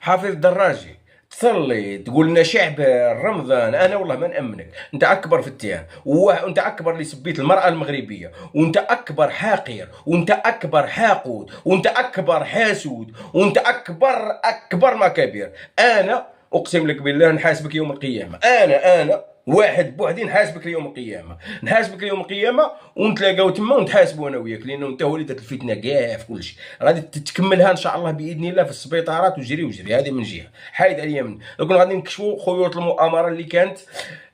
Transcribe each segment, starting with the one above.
حافظ دراجي، تصلي تقول لنا شعب رمضان، انا والله ما نامنك. انت اكبر فتان، وانت اكبر اللي سبيت المراه المغربيه، وانت اكبر حاقر، وانت اكبر حاقود، وانت اكبر حاسود، وانت اكبر مكابير. انا اقسم لك بالله نحاسبك يوم القيامه. انا واحد بوحدي نحاسبك يوم القيامه، نحاسبك يوم القيامه ونتلاقاو تما ونتحاسبوا انا وياك، لانه انت هو اللي درت الفتنه كاع في كل شيء. غادي تكملها ان شاء الله باذن الله في السبيطارات، وجري هذه من جهه. حايد عليا من دوك غادي نكشفوا خيوط المؤامره اللي كانت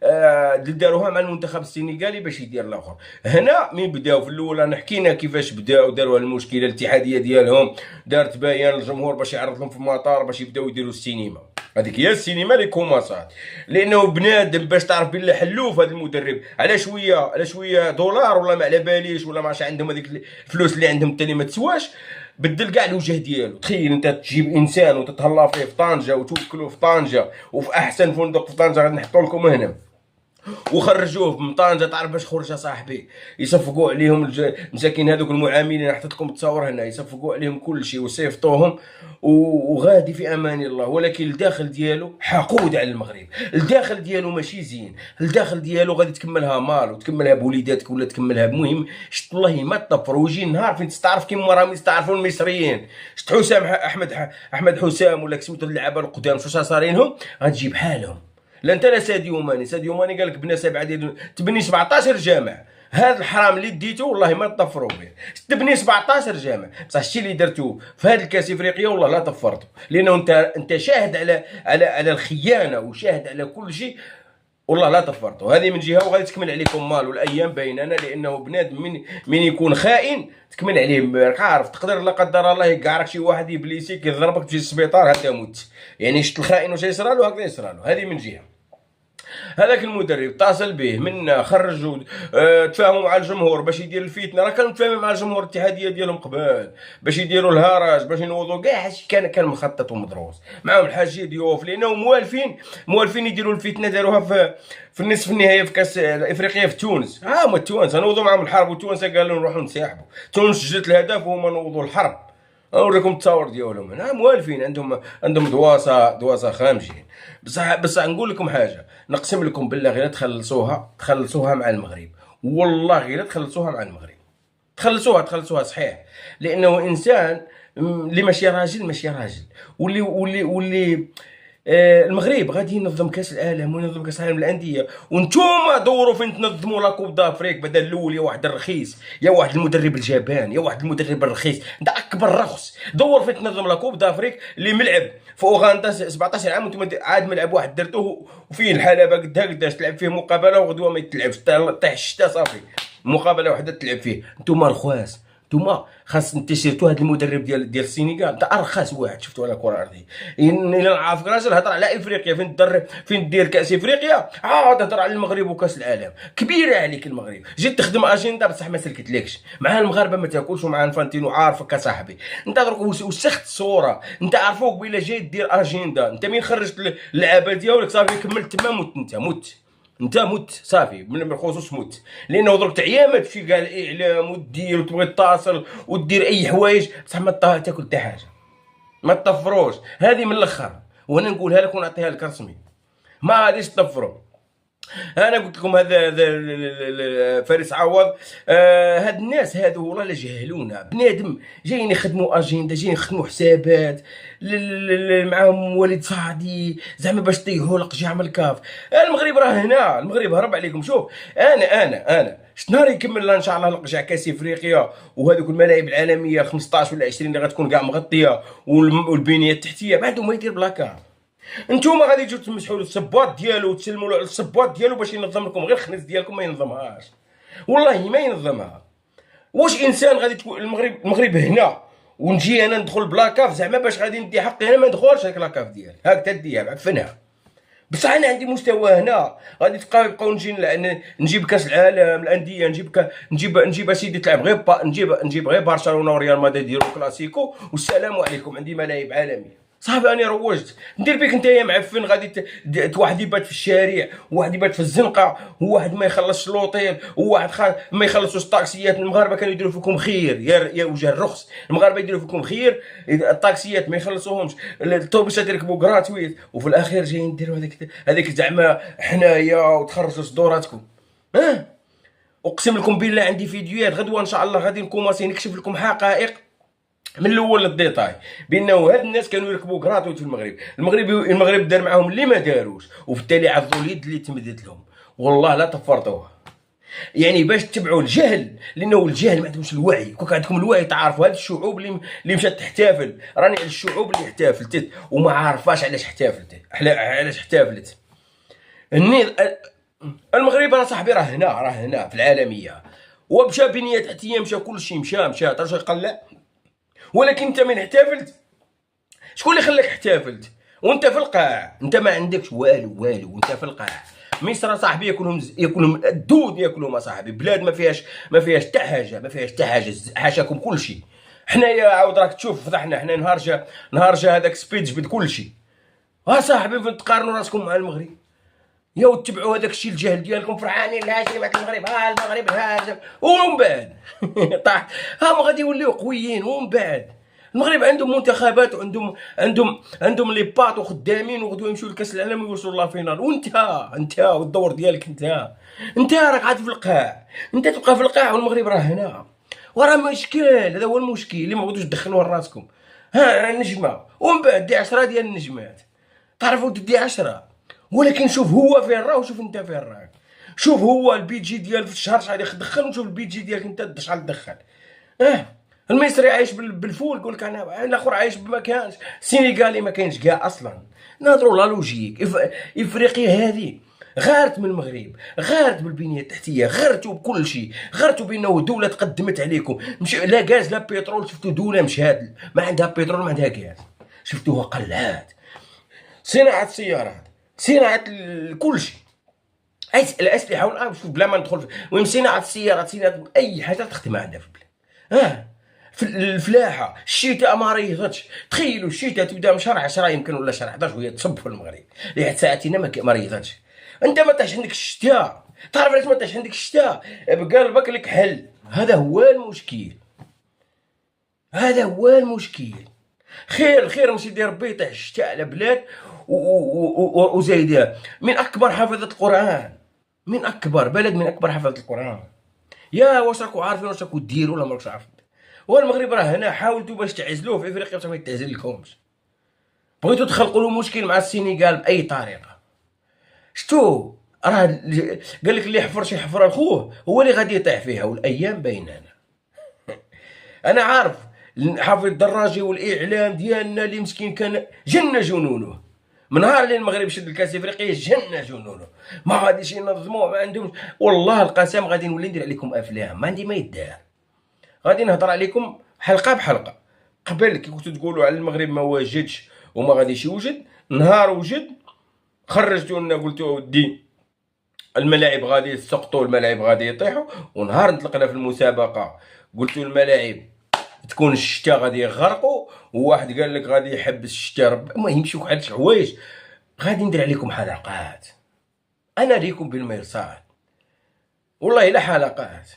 اللي داروها مع المنتخب السنغالي باش يدير الاخر. هنا من بداو في الاول انا حكينا كيفاش بداو داروا المشكله. الاتحاديه ديالهم دارت بيان للجمهور باش يعرض لهم في المطار باش يبداو يديروا السينما. هذيك هي السينما اللي كوماسات، لانه بنادم باش تعرف بالله حلوف هذا المدرب على شويه دولار، ولا ما على باليش، ولا ما عرفش عندهم هذيك الفلوس اللي عندهم الثاني ما تسواش. بدل كاع الوجه ديالو. تخيل انت تجيب انسان وتتهلا فيه في طنجه وتوكلوه في طنجه وفي احسن فندق في طنجه غادي نحطوا لكم هنا، وخرجوه من طنجه. تعرف باش خرج صاحبي؟ يصفقوا عليهم المساكين هذوك المعاملين. حطيت لكم التصاور هنا، يصفقوا عليهم كل شيء وصيفطوهم وغادي في امان الله. ولكن الداخل ديالو حقود على المغرب، الداخل ديالو ماشي زين، الداخل ديالو غادي تكملها مال وتكملها بوليداتك ولا تكملها بمهم. شت والله ما تطفروا. ويجي النهار فين تستعرف كيما راهم يستعرفوا المصريين. شت حسام احمد حسام ولا سميتو اللعابه القدام شو صارينهم، غتجي بحالهم. لا انت لا ساديو ماني قال لك بنا 7 ديال تبني 17 جامع. هذا الحرام اللي ديتو والله ما تطفروا به. تبني 17 جامع بصح الشيء اللي درتوه في هذا الكاس افريقيا والله لا طفرتوا، لانه انت شاهد على الخيانه وشاهد على كل شيء. والله لا طفرتوا. هذه من جهه، وغادي تكمل عليكم مال والايام بيننا، لانه بنادم من يكون خائن تكمل عليه. عارف تقدر لا قدر الله يقعرك شي واحد ابليسي كيضربك تجي للسبيطار حتى موت. يعني شت الخائن واش يصرى له هكذا يصرى له. هذه من جهه. هذاك المدرب اتصل به منا خرجوا تفاهموا مع الجمهور باش يدير الفتنه. راه كانوا متفاهمين مع الجمهور الاتحاديه ديالهم قبل باش يديروا الهرج، باش ينوضوا كاع هادشي كان مخطط ومدروس معاهم. الحاج ضيوف لانهم موالفين يديروا الفتنه. داروها في النصف النهائي في كاس افريقيا في تونس. هما التوانسه نوضوا معاهم الحرب، والتوانسه قالوا نروحوا نساحبوا. تونس سجلت الهدف وهما نوضوا الحرب. اوريكم التصاور ديالهم هنا موالفين. عندهم دواسه خامجين. بصح نقول لكم حاجه، نقسم لكم بالله غير تخلصوها مع المغرب. والله غير تخلصوها مع المغرب. تخلصوها صحيح، لانه انسان اللي ماشي راجل واللي المغرب غادي ينظم كاس العالم وينظم كاس العالم للانديه، وانتوما دوروا فين تنظموا لا كوب دافريك بدل الاول. يا واحد الرخيص، يا واحد المدرب الجبان، يا واحد المدرب الرخيص، انت اكبر رخص. دور فين تنظم لا كوب دافريك اللي ملعب في اوغندا 17 عام وانتم عاد ملعب واحد درتوه وفيه الحلبه قداش تلعب فيه مقابله وغدوه ما يتلعبش طيح الشتا صافي. مقابله واحده تلعب فيه. انتم الخواس، نتوما خاص انتشرتوا هذا المدرب ديال السنغال. انت ارخص واحد شفتوا على الكره الارضيه. الا نعرفك راجل هضر على افريقيا فين تدرب، فين دير كاس افريقيا، عاد هضر على المغرب وكاس العالم. كبيره عليك المغرب. جيت تخدم اجنده بصح ما سلكتلكش. مع المغاربه ما تاكلش، ومع انفانتينو عارفك اصاحبي. انت درك وسخت الصوره. انت عارفوك بلا جاي دير اجنده. انت مين خرجت اللعابه ديالك صافي كملت تما انت مت صافي من الخصوص مت. لانه درك تعيا ما تمشي كاع الاعلام ودير وتبغي تتصل ودير اي حوايج بصح ما تاكل حتى حاجه. ما تطفروش. هذه من الاخر، وانا نقولها لك ونعطيها لك رسمي. ما غاديش تطفروا. انا قلت لكم هذا فارس عوض. هاد الناس هادو والله لا جهلونا. بنادم جايين يخدموا اجنده، جايين يخدموا حسابات معاهم والد صادي زعما باش طيحوا لقجع من الكاف. المغرب راه هنا، المغرب هرب عليكم. شوف انا شت نهار يكمل ان شاء الله لقجع كاس افريقيا وهذوك الملاعب العالميه 15 ولا 20 اللي غتكون كاع مغطيه والبنيه التحتيه بعدو ما يدير بلاكار. انتوما غادي تجيو تمسحوا له الصباط ديالو وتسلموا له الصباط ديالو باش ينظم لكم غير الخنز ديالكم. ما ينظمهاش والله ما ينظمها. واش انسان غادي تكون المغرب هنا ونجي انا ندخل بلاكاف زعما باش غادي ندي حقي؟ انا ما ندخلش هاك لاكاف ديالي هاك تديها بعفنها. بصح انا عندي مستوى هنا. غادي يبقاو نجيب كاس العالم الانديه، نجيب اسيدي تلعب غير نجيب غير برشلونه وريال مدريد يديروا كلاسيكو والسلام عليكم. عندي ملاعب عالميه. صاحبي انا روجت ندير بك انت يا معفن غادي واحد يبات في الشارع، وواحد يبات في الزنقه، وواحد ما يخلصش لوطيل، وواحد ما يخلصوش الطاكسيات. المغاربه كانوا يديروا فيكم خير يا وجه الرخص، المغاربه يديروا فيكم خير، الطاكسيات ما يخلصوهمش، الطوبيسات يركبوا غراتويت، وفي الاخير جايين نديروا هذيك زعما حنايا وتخرجوا صدوراتكم. ها اقسم لكم بالله عندي فيديوهات غدوه ان شاء الله غادي نكوماسي نكشف لكم حقائق من الاول للديتاي بانه هاد الناس كانوا يركبوا كراتوت في المغرب. المغرب دار معاهم اللي ما داروش، وبالتالي عضوا اليد اللي تمدت لهم، والله لا تفرطوها. يعني باش تتبعوا الجهل، لانه الجهل ما عندهمش الوعي. كون عندكم الوعي تعرفوا هاد الشعوب اللي مشات تحتفل، راني على الشعوب اللي احتفلت وما عارفاش علاش احتفلت، علاش احتفلت. المغرب راه صاحبي راه هنا في العالميه، ومشى بنيه تحتيه، مشى كل شيء، مشى ترى يقلع. ولكن انت من احتفلت، شكون اللي خلاك احتفلت وانت في القاع؟ انت ما عندكش والو وانت في القاع. مصر صاحبي ياكلهم الدود، ياكلهم صاحبي. بلاد ما فيهاش حتى حاجه، حاشاكم كل شيء. حنايا عاود راك تشوف فضحنا حنا. نهار جا هذاك سبيد جبد كل شيء. صاحبي تقارنوا راسكم مع المغرب يا وتتبعوا هذاك الشيء الجهل ديالكم، فرحانين لا شي بعد المغرب، المغرب هاجم، ومن بعد طاح ما غادي يوليو قويين. ومن بعد المغرب عندهم منتخبات، وعندهم لي بات وخدامين، وغدو يمشيو لكاس العالم ويوصلوا لا فينال. وانت والدور ديالك انت راك عاد في القاع. انت تبقى في القاع والمغرب راه هنا، وراه مشكل. هذا هو المشكل اللي ما بغيتوش تدخلوه لراسكم. نجمه، ومن بعد دي 10 ديال النجمات، تعرفوا دي 10. ولكن شوف هو فين راه، وشوف انت فين راك. شوف هو البي جي ديال في الشهر شحال يدخل، وشوف البي جي ديالك انت شحال تدخل. المصري عايش بالفول، يقول لك انا. الاخر عايش بما كانش. السينيغالي ما كاينش كاع اصلا. نهضروا لا لوجيك. افريقيا هذه غارت من المغرب، غارت بالبنيه التحتيه، غارتوا بكل شيء، غارتوا بانه دوله تقدمت عليكم. مش لا غاز لا بترول. شفتوا دوله مشات ما عندها بترول، ما عندها غاز، شفتوها قلات. صناعه السيارات، صناعه كل شيء، الاسلحه والان. شوف بلا ما ندخل المهم صناعه السيارات، صناعه اي حاجه تخدمها عندها في البلاد. في الفلاحه الشتاء ما ريضتش. تخيلوا الشتاء تبدا من شهر 10 يمكن ولا شهر 11 وهي تصب في المغرب لحد ساعتين ما ريضتش. انت ما طاحش عندك الشتاء. تعرف علاش ما طاحش عندك الشتاء؟ بقلبك لك حل. هذا هو المشكل. خير مشي ربي يطيح الشتاء على بلاد وزايدها من اكبر حافظه القران، من اكبر بلد، من اكبر حافظه القران. يا واش راكم عارفين واش راكم ديروا ولا ما راكش عارفين؟ والمغرب راه هنا. حاولتوا باش تعزلوه في افريقيا باش ما يتعزل لكمش. بغيتوا تخلقوا له مشكل مع السينيغال باي طريقه. شتو راه قال لك اللي يحفر شي حفره لخوه هو اللي غادي يطيح فيها، والايام بيننا. انا عارف حافظ الدراجي والاعلام ديالنا اللي مسكين كان جن جنونه. من نهار اللي المغرب شد الكاس الافريقيه جن جنونه. ما غاديش ينظموه، ما عندهمش. والله القسم غادي نولي ندير عليكم افلام ما عندي ما يدار. غادي نهضر عليكم حلقه بحلقه. قبل كي كنتو تقولوا على المغرب ما واجدش وما غاديش يوجد، نهار وجد خرجتوا لنا قلتوا ودي الملاعب غادي يسقطوا، الملاعب غادي يطيحوا. ونهار انطلقنا في المسابقه قلتوا الملاعب تكون الشتاء غادي يغرقوا، وواحد قال لك غادي يحبس الشتاء. رب ما يمشيو واحد الحوايج. غادي ندير عليكم حلقات، انا ليكم بالمرصاد والله الا حلقات.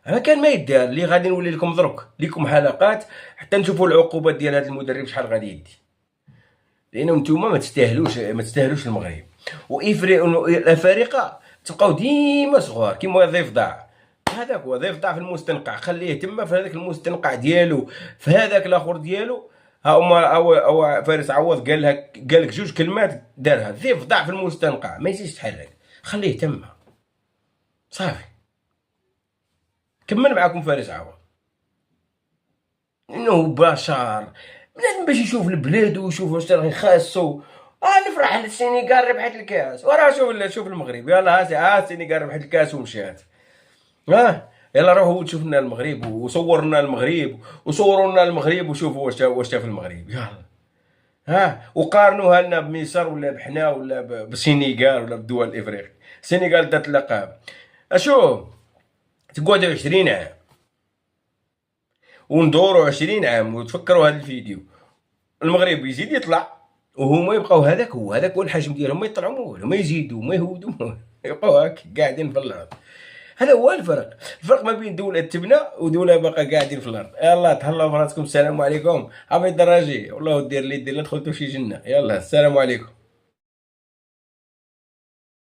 انا كان ما يدار اللي غادي نولي لكم درك ليكم حلقات حتى نشوفوا العقوبات ديال هذا المدرب شحال غادي يدي، لانه نتوما ما تستاهلوش المغرب. الافارقه تبقاو ديما صغار كيما ضيف ضاع. هذاك هو ضيف ضاع في المستنقع، خليه تما في هذاك المستنقع ديالو، في هذاك الاخر ديالو. ها هما او فارس عوض قال لك جوج كلمات دارها. ضيف ضاع في المستنقع ما يزيدش يتحرك، خليه تما صافي. كمل معاكم فارس عوض انه بشر بنادم باش يشوف البلاد ويشوف واش راه خاصو. نفرح السينيغال ربحت الكاس، وراه شوف المغرب. يلا السينيغال ربحت الكاس ومشات. يلا روحوا شوفوا لنا المغرب وصورنا المغرب وصوروا لنا المغرب وشوفوا واش في المغرب. يلا وقارنوها لنا بمصر ولا بحنا ولا بالسينيغال ولا بالدول الافريقيه. السينيغال دات اللقب. اشوف تقعدوا 20 عام وندوروا 20 عام وتفكروا هذا الفيديو المغرب يزيد يطلع وهما يبقاو هذاك هو الحجم ديالهم، ما يطلعوا ما والو، ما يزيدوا ما يهودوا ما والو. يبقاو هاك قاعدين في الارض. هذا هو الفرق ما بين دولة تبنى ودولة باقا قاعدين في الارض. يلا تهلاو في راسكم، السلام عليكم. عبيد الدراجي والله دير اللي دير، لا دخلتو شي جنة. يلا السلام عليكم.